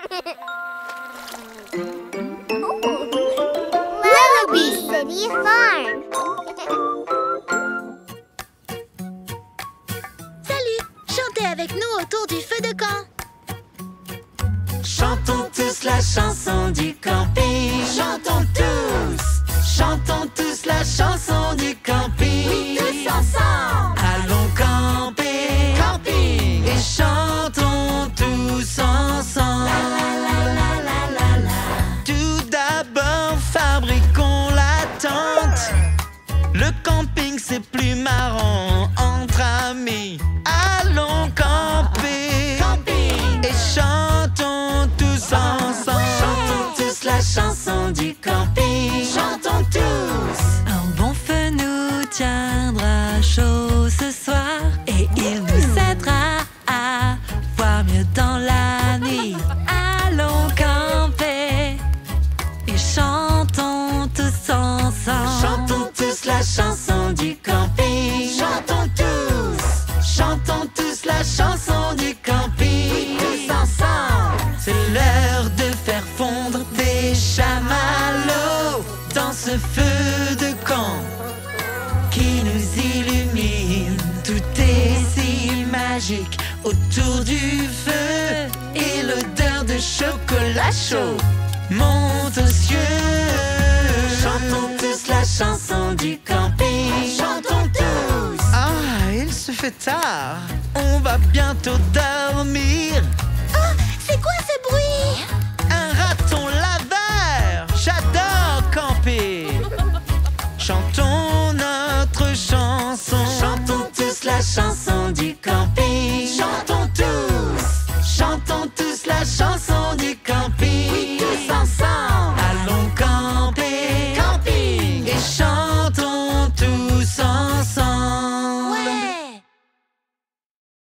Lullaby City Farm. Salut! Chantez avec nous autour du feu de camp. Chantons tous la chanson du camping. Chantons tous la chanson du camping. Oui, tous ensemble. Allons camper. Camping. Et chantons tous ensemble. Tout d'abord, fabriquons la tente. Le camping, c'est plus marrant entre amis. Allons camper. Camping. Et chantons tous ensemble. Chantons tous la chanson du camping. Chantons tous. Un bon feu nous tiendra chaud ce soir. Et il nous aidera à voir mieux dans la nuit. Allons camper et chantons tous ensemble. Chantons tous la chanson du camping. Chantons tous la chanson du camping. Oui, tous ensemble. C'est l'heure de faire fondre des chamallows dans ce feu de camp qui nous illumine. Tout est si magique autour du feu et l'odeur de chocolat chaud monte aux cieux. Chantons tous la chanson du camping. Chantons tous. Ah, il se fait tard, on va bientôt dormir.